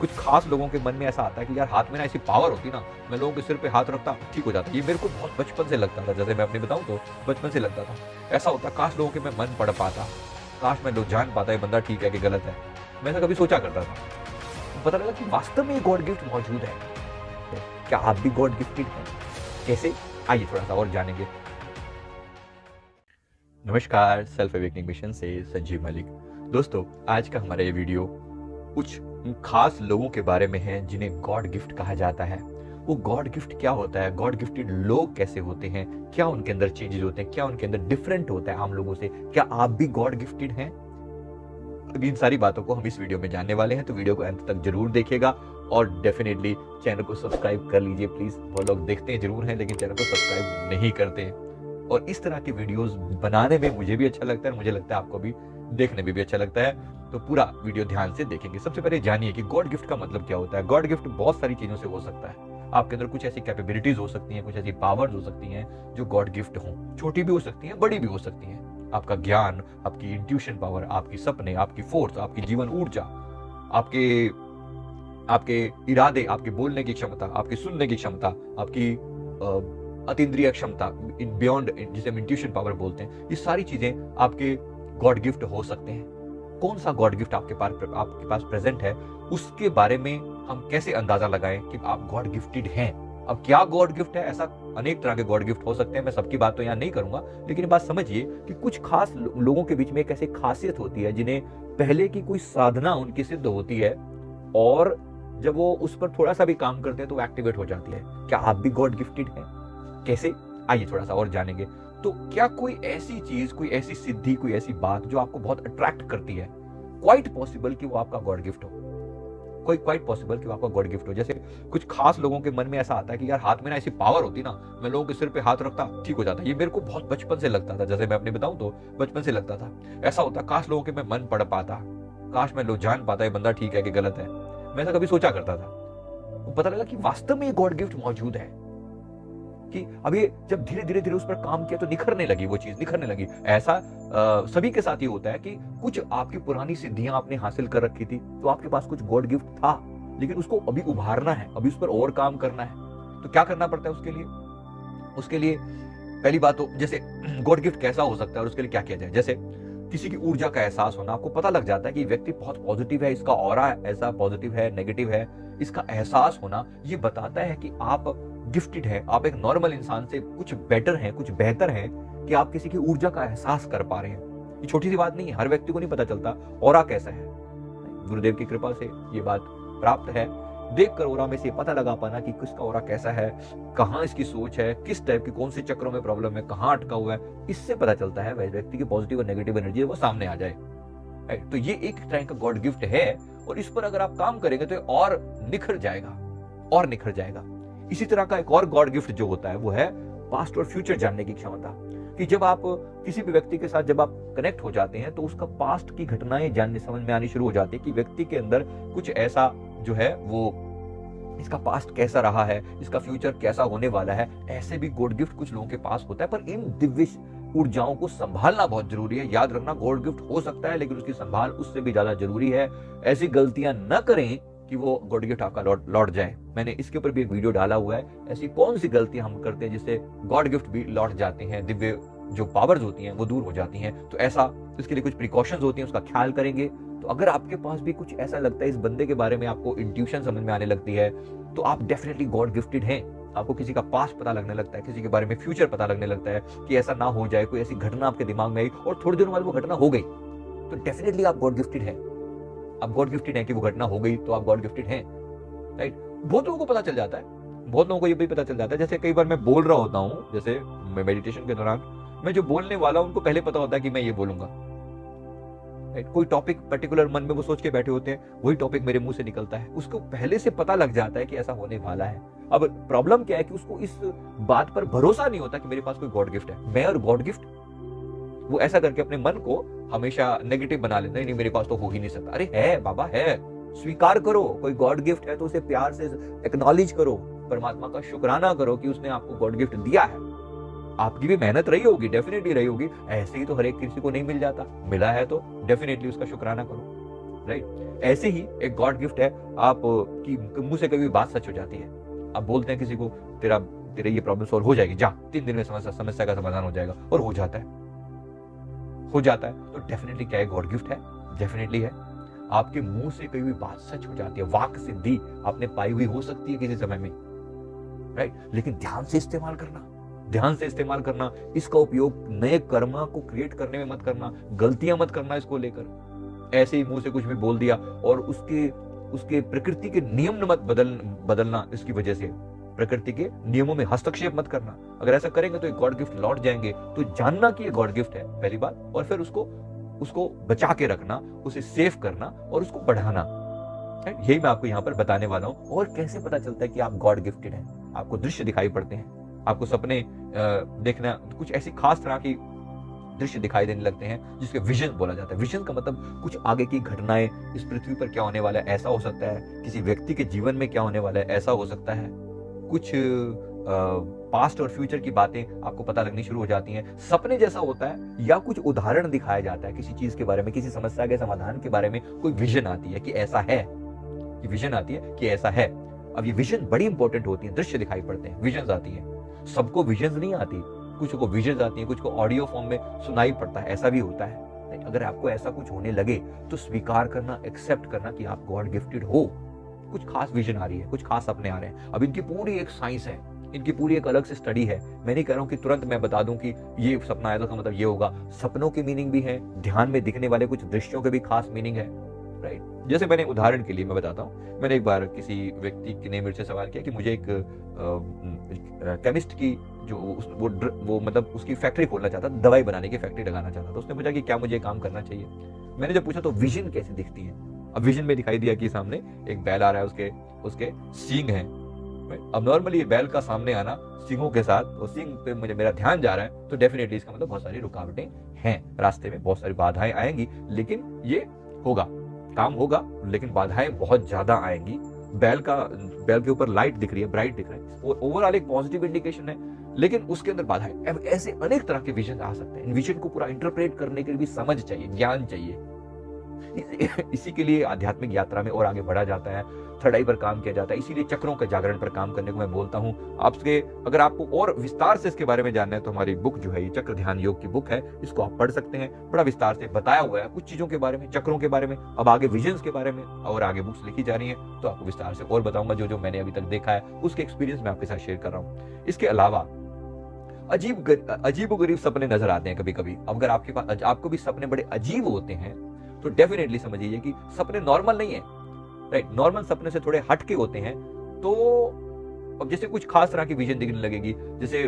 कुछ खास लोगों के मन में ऐसा आता है कि यार हाथ में ना ऐसी पावर होती ना, मैं लोगों के सिर पे हाथ रखता ठीक हो जाता। ये मेरे को बहुत बचपन से लगता था, जैसे मैं अपनी बताऊं तो बचपन से लगता था ऐसा होता, काश लोगों के मैं मन पढ़ पाता, काश मैं लोग जान पाता ये बंदा ठीक है कि गलत है। मैं ऐसा कभी सोचा करता था। तो पता लगा कि वास्तव में ये गॉड गिफ्ट मौजूद है। क्या आप भी गॉड गिफ्टेड हैं? कैसे? आइए थोड़ा सा और जानेंगे। नमस्कार, सेल्फ अवेकनिंग मिशन से संजीव मलिक। दोस्तों, आज का हमारा ये वीडियो कुछ खास लोगों के बारे में है जिन्हें गॉड गिफ्ट कहा जाता है। वो गॉड गिफ्ट क्या होता है, गॉड गिफ्टेड लोग कैसे होते हैं, क्या उनके अंदर चेंजेस होते हैं, क्या उनके अंदर डिफरेंट होता है आम लोगों से, क्या आप भी गॉड गिफ्टेड हैं? अब इन सारी बातों को हम इस वीडियो में जानने वाले हैं, तो वीडियो को अंत तक जरूर देखिएगा और डेफिनेटली चैनल को सब्सक्राइब कर लीजिए प्लीज। वो लोग देखते हैं जरूर हैं लेकिन चैनल को सब्सक्राइब नहीं करते हैं। और इस तरह की वीडियोस बनाने में मुझे भी अच्छा लगता है, मुझे लगता है आपको भी देखने में भी अच्छा लगता है, तो पूरा वीडियो ध्यान से देखेंगे। सबसे पहले जानिए कि गॉड गिफ्ट का मतलब क्या होता है। गॉड गिफ्ट बहुत सारी चीजों से हो सकता है। आपके अंदर कुछ ऐसी कैपेबिलिटीज हो सकती हैं, कुछ ऐसी पावर्स हो सकती हैं जो गॉड गिफ्ट हो। छोटी भी हो सकती हैं, बड़ी भी हो सकती हैं। आपका ज्ञान, आपकी इंट्यूशन पावर, आपकी सपने, आपकी फोर्स, आपकी जीवन ऊर्जा, आपके इरादे, आपके बोलने की क्षमता, आपकी सुनने की क्षमता, आपकी अतीन्द्रिय क्षमता, इन बियॉन्ड जिसे हम इंट्यूशन पावर बोलते हैं, ये सारी चीजें आपके गॉड गिफ्ट हो सकते हैं। कौन सा गॉड गिफ्ट आपके पास प्रेजेंट है, उसके बारे में हम कैसे अंदाजा लगाएं कि आप गॉड गिफ्टेड हैं। अब क्या गॉड गिफ्ट है? ऐसा अनेक तरह के गॉड गिफ्ट हो सकते हैं, मैं सबकी बात तो यहाँ नहीं करूंगा, लेकिन बात समझिए कि कुछ खास लोगों के बीच में एक ऐसी खासियत होती है जिन्हें पहले की कोई साधना उनकी सिद्ध होती है और जब वो उस पर थोड़ा सा भी काम करते हैं तो एक्टिवेट हो जाती है। क्या आप भी गॉड गिफ्टेड हैं? कैसे? आइए थोड़ा सा और जानेंगे। तो क्या कोई ऐसी चीज, कोई ऐसी सिद्धि, कोई ऐसी बात जो आपको बहुत अट्रैक्ट करती है, क्वाइट पॉसिबल कि वो आपका गॉड गिफ्ट हो। कोई क्वाइट पॉसिबल कि वो आपका गॉड गिफ्ट हो। जैसे कुछ खास लोगों के मन में ऐसा आता है कि यार हाथ में ना ऐसी पावर होती ना, मैं लोगों के सिर पे हाथ रखता ठीक हो जाता। ये मेरे को बहुत बचपन से लगता था, जैसे मैं अपनी बताऊं तो बचपन से लगता था ऐसा होता, काश लोगों के मैं मन पढ़ पाता, काश मैं लोग जान पाता ये बंदा ठीक है कि गलत है। मैं ऐसा कभी सोचा करता था। तो पता लगा कि वास्तव में ये गॉड गिफ्ट मौजूद है, कि अभी जब धीरे धीरे धीरे उस पर काम किया तो निखरने लगी, वो चीज निखरने लगी। ऐसा सभी के साथ ये होता है कि कुछ आपकी पुरानी सिद्धियां आपने हासिल कर रखी थी, तो आपके पास कुछ गॉड गिफ्ट था, लेकिन उसको अभी उभारना है, अभी उस पर और काम करना है। तो क्या करना पड़ता है उसके लिए? उसके लिए पहली बात तो जैसे गॉड गिफ्ट कैसा हो सकता है और उसके लिए क्या किया जाए। जैसे किसी की ऊर्जा का एहसास होना, आपको पता लग जाता है कि व्यक्ति बहुत पॉजिटिव है, इसका ऑरा ऐसा पॉजिटिव है, नेगेटिव है, इसका एहसास होना ये बताता है कि आप गिफ्टेड है, आप एक नॉर्मल इंसान से कुछ बेटर हैं, कुछ बेहतर हैं, कि आप किसी की ऊर्जा का एहसास कर पा रहे हैं। ये छोटी सी बात नहीं है, हर व्यक्ति को नहीं पता चलता ऑरा कैसा है। गुरुदेव की कृपा से ये बात प्राप्त है। देखकर ऑरा में से पता लगा पाना कि किसका ऑरा कैसा है, कहाँ इसकी सोच है, किस टाइप की, कौन से चक्रों में प्रॉब्लम है, कहाँ अटका हुआ है, इससे पता चलता है व्यक्ति की पॉजिटिव और नेगेटिव एनर्जी वो सामने आ जाए। तो ये एक तरह का गॉड गिफ्ट है और इस पर अगर आप काम करेंगे तो और निखर जाएगा, और निखर जाएगा। इसी तरह का एक और गॉड गिफ्ट जो होता है वो है पास्ट और फ्यूचर जानने की क्षमता। कि जब आप किसी भी व्यक्ति के साथ जब आप कनेक्ट हो जाते हैं तो उसका पास्ट की घटनाएं जानने समझ में आनी शुरू हो जाती है कि व्यक्ति के अंदर कुछ ऐसा जो है वो, इसका पास्ट कैसा रहा है, इसका फ्यूचर कैसा होने वाला है। ऐसे भी गॉड गिफ्ट कुछ लोगों के पास होता है, पर इन दिव्य ऊर्जाओं को संभालना बहुत जरूरी है। याद रखना, गॉड गिफ्ट हो सकता है लेकिन उसकी संभाल उससे भी ज्यादा जरूरी है। ऐसी गलतियां न करें कि वो गॉड गिफ्ट आपका लौट जाए। मैंने इसके ऊपर भी एक वीडियो डाला हुआ है, ऐसी कौन सी गलतियां हम करते हैं जिससे गॉड गिफ्ट भी लौट जाते हैं, दिव्य जो पावर्स होती हैं वो दूर हो जाती हैं। तो ऐसा, इसके लिए कुछ प्रिकॉशंस होती हैं, उसका ख्याल करेंगे। तो अगर आपके पास भी कुछ ऐसा लगता है, इस बंदे के बारे में आपको इंट्यूशन समझ में आने लगती है, तो आप डेफिनेटली गॉड गिफ्टेड हैं। आपको किसी का पास्ट पता लगने लगता है, किसी के बारे में फ्यूचर पता लगने लगता है कि ऐसा ना हो जाए, कोई ऐसी घटना आपके दिमाग में आई और थोड़ी देर बाद वो घटना हो गई, तो डेफिनेटली आप गॉड गिफ्टेड हैं। आप गॉड गिफ्टेड हैं कि वो घटना हो गई तो आप गॉड गिफ्टेड हैं, राइट। बहुत लोगों को पता चल जाता है, बहुत लोगों को ये भी पता चल जाता है। जैसे कई बार मैं बोल रहा होता हूँ, जैसे मैं मेडिटेशन के दौरान मैं जो बोलने वाला हूं उनको पहले पता होता है कि मैं ये बोलूंगा, राइट। कोई टॉपिक पर्टिकुलर मन में वो सोच के बैठे होते हैं, वही टॉपिक मेरे मुंह से निकलता है, उसको पहले से पता लग जाता है कि ऐसा होने वाला है। अब प्रॉब्लम क्या है कि उसको इस बात पर भरोसा नहीं होता कि मेरे पास कोई गॉड गिफ्ट है। मैं और गॉड गिफ्ट, वो ऐसा करके अपने मन को हमेशा नेगेटिव बना लेते हैं। नहीं, मेरे पास तो हो ही नहीं सकता। अरे है बाबा, है, स्वीकार करो। कोई गॉड गिफ्ट है तो उसे प्यार से एक्नॉलेज करो, परमात्मा का शुक्राना करो कि उसने आपको गॉड गिफ्ट दिया है। आपकी भी मेहनत रही होगी, डेफिनेटली रही होगी। ऐसे ही तो हर एक किसी को नहीं मिल जाता, मिला है तो डेफिनेटली उसका शुक्राना करो, राइट। ऐसे ही एक गॉड गिफ्ट है आप की मुंह से कभी बात सच हो जाती है। आप बोलते हैं किसी को तेरे ये प्रॉब्लम सॉल्व हो जाएगी, जा 3 दिन में समस्या का समाधान हो जाएगा, और हो जाता है। तो डेफिनेटली क्या है, गॉड गिफ्ट है, डेफिनेटली है। आपके मुंह से कभी भी बात सच हो जाती है, वाक सिद्धि आपने पाई हुई हो सकती है किसी समय में, राइट। लेकिन ध्यान से इस्तेमाल करना, इसका उपयोग नए कर्मा को क्रिएट करने में मत करना, गलतियां मत करना इसको लेकर। ऐसे ही मुंह से कुछ भी बोल दिया और उसके प्रकृति के नियम मत बदलना, इसकी वजह से प्रकृति के नियमों में हस्तक्षेप मत करना। अगर ऐसा करेंगे तो एक गॉड गिफ्ट लौट जाएंगे। तो जानना कि ये गॉड गिफ्ट है पहली बात, और फिर उसको बचा के रखना, उसे सेव करना और उसको बढ़ाना, यही मैं आपको यहाँ पर बताने वाला हूँ। और कैसे पता चलता है कि आप गॉड गिफ्टेड हैं? आपको दृश्य दिखाई पड़ते हैं, आपको सपने देखना, कुछ ऐसी खास तरह की दृश्य दिखाई देने लगते हैं जिसके विजन बोला जाता है। विजन का मतलब कुछ आगे की घटनाएं, इस पृथ्वी पर क्या होने वाला है ऐसा हो सकता है, किसी व्यक्ति के जीवन में क्या होने वाला है ऐसा हो सकता है, कुछ पास्ट और फ्यूचर की बातें आपको पता लगनी शुरू हो जाती हैं। सपने जैसा होता है, या कुछ उदाहरण दिखाया जाता है किसी चीज के बारे में, किसी समस्या के समाधान के बारे में कोई विजन आती है कि ऐसा है, कि विजन आती है कि ऐसा है। अब ये विजन बड़ी इंपॉर्टेंट होती है, दृश्य दिखाई पड़ते हैं, विजन आती है। सबको विजन नहीं आती, कुछ को विजन आती है, कुछ को ऑडियो फॉर्म में सुनाई पड़ता है, ऐसा भी होता है। अगर आपको ऐसा कुछ होने लगे तो स्वीकार करना, एक्सेप्ट करना कि आप गॉड गिफ्टेड हो। कुछ खास विजन आ रही है, कुछ खास सपने आ रहे हैं। अब इनकी पूरी एक साइंस है, इनकी पूरी एक अलग से स्टडी है। मैं नहीं कह रहा हूं कि तुरंत मैं बता दूं कि ये सपना आया तो मतलब ये होगा। सपनों की मीनिंग भी है, ध्यान में दिखने वाले कुछ दृश्यों के भी खास मीनिंग है, राइट। जैसे मैंने उदाहरण के लिए मैं बताता हूँ, मैंने एक बार किसी व्यक्ति ने मेरे से सवाल किया कि मुझे एक केमिस्ट की जो वो मतलब उसकी फैक्ट्री खोलना चाहता, दवाई बनाने की फैक्ट्री लगाना चाहता था। उसने पूछा कि क्या मुझे काम करना चाहिए। मैंने जब पूछा तो विजन कैसे दिखती है, अब विजन में दिखाई दिया कि सामने एक बैल आ रहा है, उसके सींग हैं। अब नॉर्मली बैल का सामने आना सींगों के साथ, और सींग पे मेरा ध्यान जा रहा है, तो डेफिनेटली इसका मतलब बहुत सारी रुकावटें हैं, रास्ते में बहुत सारी बाधाएं आएंगी, लेकिन ये होगा, काम होगा, लेकिन बाधाएं बहुत ज्यादा आएंगी। बैल के ऊपर लाइट दिख रही है, ब्राइट दिख रहा है, वो ओवरऑल एक पॉजिटिव इंडिकेशन है, लेकिन उसके अंदर बाधाएं। अब ऐसे अनेक तरह के विजन आ सकते हैं। इन विजन को पूरा इंटरप्रेट करने के लिए भी समझ चाहिए, ज्ञान चाहिए। इसी के लिए आध्यात्मिक यात्रा में और आगे बढ़ा जाता है, थर्ड आई पर काम किया जाता है। इसीलिए चक्रों के जागरण पर काम करने को मैं बोलता हूं आपके। अगर आपको और विस्तार से इसके बारे में जानना है तो हमारी बुक जो है, ये चक्र ध्यान योग की बुक है, इसको आप पढ़ सकते हैं। बड़ा विस्तार से बताया हुआ है कुछ चीजों के बारे में, चक्रों के बारे में। अब आगे विजन्स के बारे में और आगे बुक्स लिखी जा रही है, तो आपको विस्तार से और बताऊंगा। जो मैंने अभी तक देखा है उसके एक्सपीरियंस मैं आपके साथ शेयर कर रहा हूँ। इसके अलावा अजीब गरीब सपने नजर आते हैं कभी कभी। अगर आपके पास आपको भी सपने बड़े अजीब होते हैं तो डेफिनेटली समझिए कि सपने नॉर्मल नहीं है, राइट। नॉर्मल सपने से थोड़े हटके होते हैं। तो अब जैसे कुछ खास तरह की विजन दिखने लगेगी, जैसे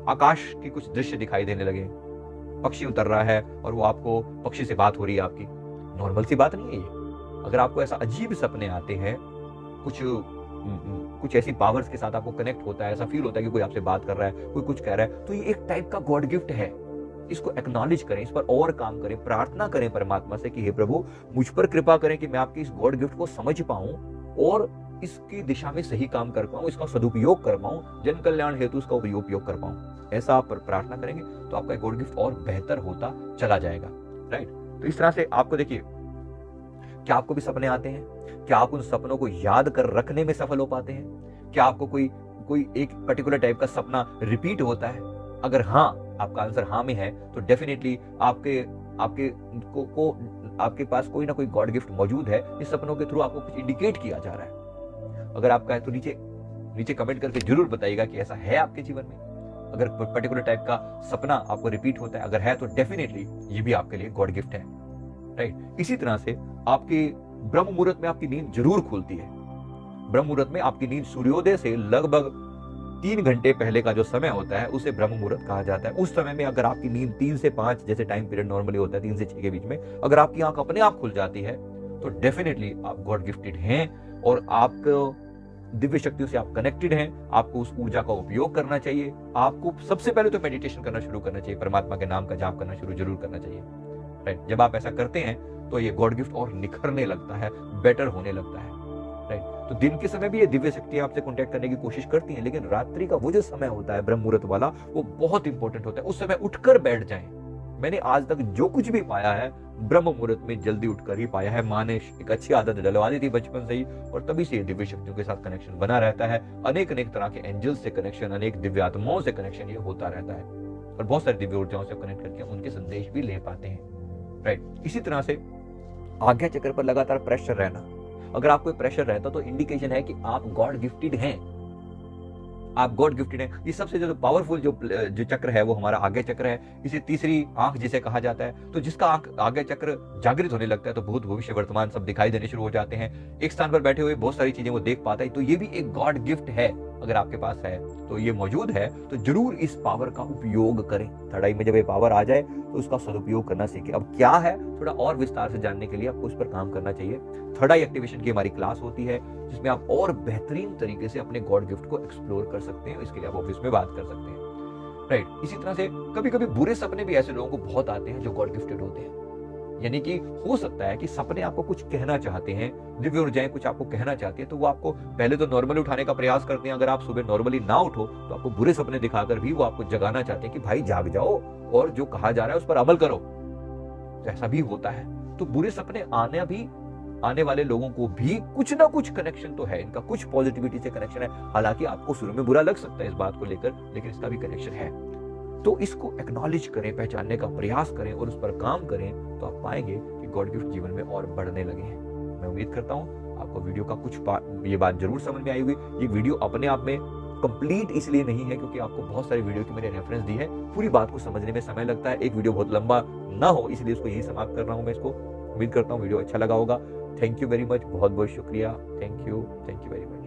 आकाश की कुछ दृश्य दिखाई देने लगे, पक्षी उतर रहा है और वो आपको पक्षी से बात हो रही है आपकी, नॉर्मल सी बात नहीं है ये। अगर आपको ऐसा अजीब सपने आते हैं, कुछ ऐसी पावर्स के साथ आपको कनेक्ट होता है, ऐसा फील होता है कि कोई आपसे बात कर रहा है, कोई कुछ कह रहा है, तो ये एक टाइप का गॉड गिफ्ट है। इसको एक्नॉलेज करें, इस पर और काम करें, प्रार्थना करें परमात्मा से कि हे प्रभु मुझ पर कृपा करें कि मैं आपकी इस गॉड गिफ्ट को समझ पाऊं और इसकी दिशा में सही काम कर पाऊं, इसका सदुपयोग कर पाऊं, जन कल्याण हेतु इसका उपयोग कर पाऊं। ऐसा आप प्रार्थना करेंगे तो आपका गॉड गिफ्ट और बेहतर होता चला जाएगा, राइट। तो इस तरह से आपको देखिए, क्या आपको भी सपने आते हैं? क्या आप उन सपनों को याद कर रखने में सफल हो पाते हैं? क्या आपको कोई एक पर्टिकुलर टाइप का सपना रिपीट होता है? अगर हाँ, आपका आंसर हाँ में है, तो डेफिनेटली आपके पास कोई ना कोई गॉड गिफ्ट मौजूद है। इस सपनों के थ्रू आपको कुछ इंडिकेट किया जा रहा है। अगर आपका है तो नीचे कमेंट करके जरूर बताइएगा कि ऐसा है आपके जीवन में। अगर पर्टिकुलर टाइप का सपना आपको रिपीट होता है, अगर है तो डेफिनेटली ये भी आपके लिए गॉड गिफ्ट है, राइट। इसी तरह से आपके ब्रह्म मुहूर्त में आपकी नींद जरूर खुलती है। ब्रह्म मुहूर्त में आपकी नींद सूर्योदय से लगभग 3 घंटे पहले का जो समय होता है उसे ब्रह्म मुहूर्त कहा जाता है। उस समय में अगर आपकी नींद 3 से 5 जैसे टाइम पीरियड नॉर्मली होता है, 3 से 6 के बीच में, अगर आपकी आंख अपने आप खुल जाती है तो डेफिनेटली आप गॉड गिफ्टेड हैं और आपको दिव्य शक्तियों से आप कनेक्टेड हैं। आपको उस ऊर्जा का उपयोग करना चाहिए। आपको सबसे पहले तो मेडिटेशन करना शुरू करना चाहिए, परमात्मा के नाम का जाप करना जरूर करना चाहिए, राइट। जब आप ऐसा करते हैं तो ये गॉड गिफ्ट और निखरने लगता है, बेटर होने लगता है, राइट। तो दिन के समय भी ये दिव्य शक्तियां आपसे कांटेक्ट करने की कोशिश करती हैं, लेकिन रात्रि का वो जो समय होता है ब्रह्म मुहूर्त वाला, वो बहुत इंपॉर्टेंट होता है। उस समय उठकर बैठ जाएं, मैंने आज तक जो कुछ भी पाया है ब्रह्म मुहूर्त में जल्दी उठकर ही पाया है। माँ ने एक अच्छी आदत डलवा दी थी बचपन से ही, और तभी से दिव्य शक्तियों के साथ कनेक्शन बना रहता है। अनेक अनेक तरह के एंजल्स से कनेक्शन, अनेक दिव्य आत्माओं से कनेक्शन ये होता रहता है, और बहुत सारी दिव्य ऊर्जाओं से कनेक्ट करके उनके संदेश भी ले पाते हैं। राइट। इसी तरह से आज्ञा चक्र पर लगातार प्रेशर रहना, अगर आपको प्रेशर रहता तो इंडिकेशन है कि आप गॉड गिफ्टेड हैं, आप गॉड गिफ्टेड हैं। ये सबसे जो पावरफुल जो चक्र है वो हमारा आज्ञा चक्र है। इसे तीसरी आंख जिसे कहा जाता है। तो जिसका आज्ञा चक्र जागृत होने लगता है तो भूत भविष्य वर्तमान सब दिखाई देने शुरू हो जाते हैं। एक स्थान पर बैठे हुए बहुत सारी चीजें वो देख पाता है। तो ये भी एक गॉड गिफ्ट है। अगर आपके पास है तो ये मौजूद है तो जरूर इस पावर का उपयोग करें। थर्ड आई में जब ये पावर आ जाए तो उसका सदुपयोग करना सीखें। अब क्या है थोड़ा और विस्तार से जानने के लिए आपको उस पर काम करना चाहिए। थर्ड आई एक्टिवेशन की हमारी क्लास होती है जिसमें आप और बेहतरीन तरीके से अपने गॉड गिफ्ट को एक्सप्लोर कर सकते हैं। इसके लिए आप ऑफिस में बात कर सकते हैं। राइट। इसी तरह से कभी कभी बुरे सपने भी ऐसे लोगों को बहुत आते हैं जो गॉड गिफ्टेड होते हैं। यानी कि हो सकता है कि सपने आपको कुछ कहना चाहते हैं, दिव्य ऊर्जाएं कुछ आपको कहना चाहती है, तो वो आपको पहले तो नॉर्मली उठाने का प्रयास करते हैं। अगर आप सुबह नॉर्मली ना उठो तो आपको बुरे सपने दिखाकर भी वो आपको जगाना चाहते हैं कि भाई जाग जाओ और जो कहा जा रहा है उस पर अमल करो। तो ऐसा भी होता है। तो बुरे सपने आने वाले लोगों को भी कुछ ना कुछ कनेक्शन तो है, इनका कुछ पॉजिटिविटी से कनेक्शन है। हालांकि आपको शुरू में बुरा लग सकता है इस बात को लेकर, लेकिन इसका भी कनेक्शन है। तो इसको एक्नॉलेज करें, पहचानने का प्रयास करें और उस पर काम करें तो आप पाएंगे कि गॉड गिफ्ट जीवन में और बढ़ने लगे हैं। मैं उम्मीद करता हूं आपको वीडियो का कुछ ये बात जरूर समझ में आई होगी। ये वीडियो अपने आप में कंप्लीट इसलिए नहीं है क्योंकि आपको बहुत सारी वीडियो की मैंने रेफरेंस दी है। पूरी बात को समझने में समय लगता है, एक वीडियो बहुत लंबा ना हो इसलिए इसको यही समाप्त कर रहा हूं मैं इसको। उम्मीद करता हूं वीडियो अच्छा लगा होगा। थैंक यू वेरी मच, बहुत बहुत शुक्रिया। Thank you very much.